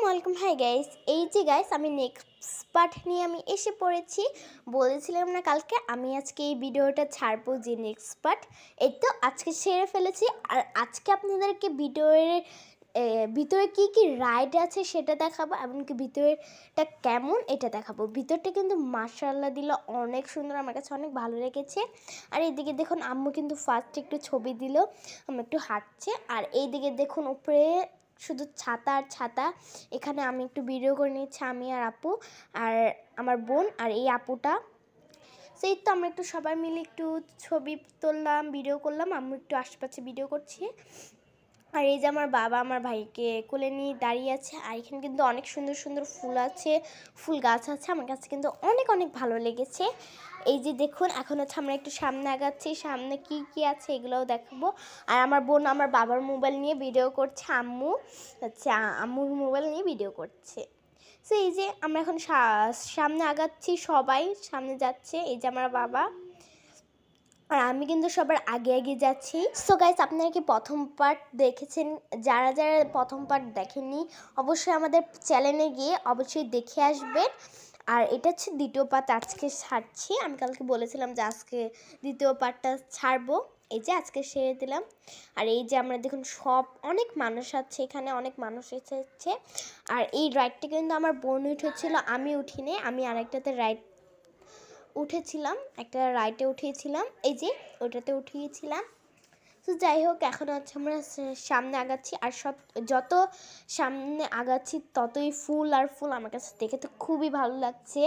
আসসালামু আলাইকুম। Hi guys, এই যে গাইস আমি নেক্সট পার্ট নিয়ে আমি এসে পড়েছি। বলেছিলাম না কালকে আমি আজকে এই ভিডিওটা ছাড়বো যে নেক্সট পার্ট, এই তো আজকে সেরে ফেলেছি। আর আজকে আপনাদেরকে ভিতরে কি কি রাইড আছে সেটা দেখাবো, এমনকি ভিতরেটা কেমন এটা দেখাবো। ভিতরটা কিন্তু মাশাআল্লাহ দিল অনেক সুন্দর, আমার কাছে অনেক ভালো লেগেছে। আর এইদিকে দেখুন আম্মু কিন্তু ফার্স্ট একটু ছবি দিল, আমি একটু হাঁটছে। আর এইদিকে দেখুন উপরে শুধু ছাতা আর ছাতা। এখানে আমি একটু ভিডিও করে নিচ্ছি, আমি আর আপু আর আমার বোন আর এই আপুটা। সেই তো আমরা একটু সবাই মিলে একটু ছবি তুললাম, ভিডিও করলাম। আম্মু একটু আশেপাশে ভিডিও করছি। আর এই যে আমার বাবা আমার ভাইকে কোলে নিয়ে দাঁড়িয়ে আছে। আর এখানে কিন্তু অনেক সুন্দর সুন্দর ফুল আছে, ফুল গাছ আছে। আমার কাছে কিন্তু অনেক অনেক ভালো লেগেছে। এই যে দেখুন এখন হচ্ছে আমরা একটু সামনে আগাচ্ছি, সামনে কি কি আছে এগুলোও দেখাবো। আর আমার বোন আমার বাবার মোবাইল নিয়ে ভিডিও করছে, আম্মু হচ্ছে আম্মুর মোবাইল নিয়ে ভিডিও করছে। সো এই যে আমরা এখন সামনে আগাচ্ছি, সবাই সামনে যাচ্ছে। এই যে আমার বাবা আর আমি কিন্তু সবার আগে আগে যাচ্ছি। সো গাইস, আপনারা কি প্রথম পার্ট দেখেছেন? যারা যারা প্রথম পার্ট দেখেননি অবশ্যই আমাদের চ্যানেলে গিয়ে অবশ্যই দেখে আসবেন। আর এটা হচ্ছে দ্বিতীয় পার্ট আজকে ছাড়ছি। আমি কালকে বলেছিলাম যে আজকে দ্বিতীয় পার্টটা ছাড়বো, এই যে আজকে সেরে দিলাম। আর এই যে আমরা দেখুন সব অনেক মানুষ আছে, এখানে অনেক মানুষ এসেছে। আর এই রাইডটা কিন্তু আমার বোন উঠেছিল, আমি উঠিনি। আমি আরেকটাতে উঠেছিলাম, একটা রাইডে উঠিয়েছিলাম, এই যে ওটাতে উঠিয়েছিলাম। তো যাই হোক, এখন হচ্ছে আমরা সামনে আগাচ্ছি। আর যত সামনে আগাচ্ছি ততই ফুল আর ফুল। আমার কাছে দেখে তো খুবই ভালো লাগছে।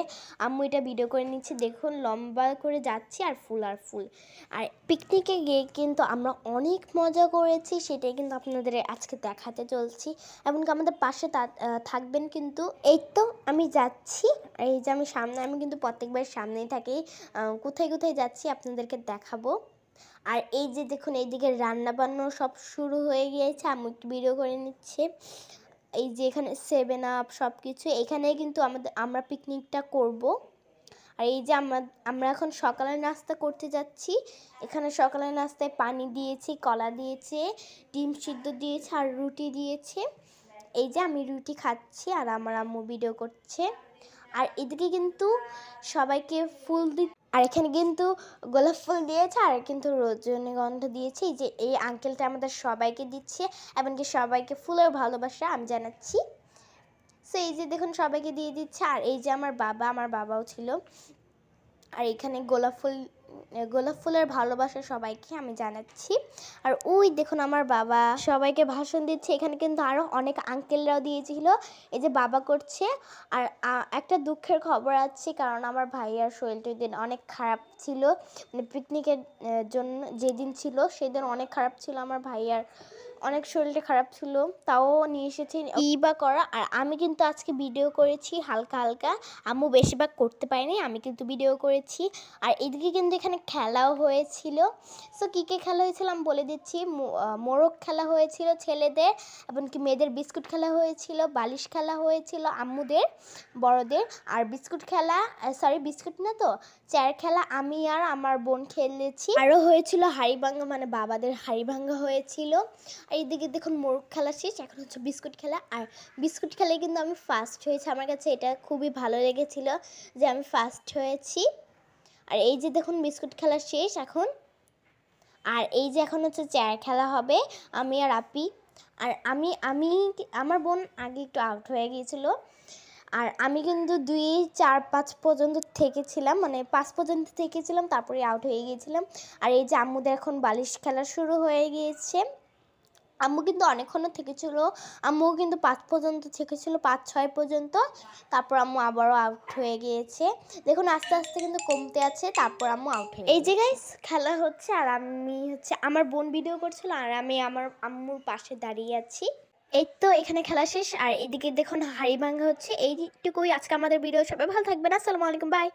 আম্মু এটা ভিডিও করে নিচ্ছে, দেখুন লম্বা করে যাচ্ছি আর ফুল আর ফুল। আর পিকনিকে গিয়ে কিন্তু আমরা অনেক মজা করেছি, সেটাই কিন্তু আপনাদের আজকে দেখাতে চলছি। এমনকি আমাদের পাশে থাকবেন কিন্তু। এই তো আমি যাচ্ছি, এই যে আমি সামনে, আমি কিন্তু প্রত্যেকবার সামনেই থাকি। কোথায় কোথায় যাচ্ছি আপনাদেরকে দেখাবো। আর এই যে দেখুন এইদিকে রান্না বান্না সব শুরু হয়ে গিয়েছে, আমি একটু ভিডিও করে নিচ্ছে। এই যে এখানে 7 আপ সব কিছু, এখানে কিন্তু আমরা পিকনিকটা করব। আর এই যে আমরা এখন সকালের নাস্তা করতে যাচ্ছি। এখানে সকালের নাস্তায় পানি দিয়েছি, কলা দিয়েছে, ডিম সিদ্ধ দিয়েছে আর রুটি দিয়েছে। এই যে আমি রুটি খাচ্ছি আর আমার আম্মু ভিডিও করছে। আর এদিকে কিন্তু সবাইকে ফুল আর এখানে কিন্তু গোলাপ ফুল দিয়েছে আর কিন্তু রজনীগন্ধা দিয়েছে। এই যে এই আঙ্কেলটা আমাদের সবাইকে দিচ্ছে, এমনকি সবাইকে ফুলের ভালোবাসা আমি জানাচ্ছি। সো এই যে দেখুন সবাইকে দিয়ে দিচ্ছে। আর এই যে আমার বাবাও ছিল। আর এখানে গোলাপ ফুলের ভালোবাসা সবাইকে আমি জানাচ্ছি। আর ওই দেখুন আমার বাবা সবাইকে ভাষণ দিচ্ছে। এখানে কিন্তু আরও অনেক আঙ্কেলরাও দিয়েছিল, এই যে বাবা করছে। আর একটা দুঃখের খবর আছে, কারণ আমার ভাইয়ার শরীরটা দিন অনেক খারাপ ছিল, মানে পিকনিকের জন্য যেদিন ছিল সেদিন অনেক খারাপ ছিল আমার ভাইয়ার, অনেক শরীরটা খারাপ ছিল, তাও নিয়ে এসেছি ইবা করা। আর আমি কিন্তু আজকে ভিডিও করেছি হালকা হালকা, আম্মু বেশিরভাগ করতে পারিনি, আমি কিন্তু ভিডিও করেছি। আর এদিকে কিন্তু এখানে খেলাও হয়েছিল। সো কী কী খেলা হয়েছিল আমি বলে দিচ্ছি। মোরগ খেলা হয়েছিল ছেলেদের, এমনকি মেয়েদের বিস্কুট খেলা হয়েছিল, বালিশ খেলা হয়েছিল আম্মুদের বড়দের। আর বিস্কুট না তো, চেয়ার খেলা আমি আর আমার বোন খেলেছি। আরও হয়েছিল হাড়ি ভাঙ্গা, মানে বাবাদের হাড়ি ভাঙ্গা হয়েছিল। আর এইদিকে দেখুন মোরগ খেলা শেষ, এখন হচ্ছে বিস্কুট খেলা। আর বিস্কুট খেলায় কিন্তু আমি ফার্স্ট হয়েছি, আমার কাছে এটা খুবই ভালো লেগেছিল যে আমি ফার্স্ট হয়েছি। আর এই যে দেখুন বিস্কুট খেলা শেষ এখন। আর এই যে এখন হচ্ছে চেয়ার খেলা হবে, আমি আর আপি। আর আমার বোন আগে একটু আউট হয়ে গিয়েছিল। আর আমি কিন্তু 2, 4, 5 পর্যন্ত থেকেছিলাম, মানে 5 পর্যন্ত থেকেছিলাম, তারপরে আউট হয়ে গিয়েছিলাম। আর এই যে আম্মুদের এখন বালিশ খেলা শুরু হয়ে গিয়েছে। আম্মু কিন্তু অনেকক্ষণ থেকেছিল, আম্মু কিন্তু 5 পর্যন্ত থেকেছিল, 5, 6 পর্যন্ত। তারপর আম্মু আবারও আউট হয়ে গিয়েছে। দেখুন আস্তে আস্তে কিন্তু কমতে আছে, তারপর আম্মু আউট হয়ে এই যে গাইস খেলা হচ্ছে। আর আমি হচ্ছে আমার বোন ভিডিও করছিল আর আমি আমার আম্মুর পাশে দাঁড়িয়ে আছি। এই তো এখানে খেলা শেষ। আর এদিকে দেখুন হাড়ি ভাঙ্গা হচ্ছে। এইটুকুই আজকে আমাদের ভিডিও। সবাই ভালো থাকবেন, আসসালামু আলাইকুম, বাই।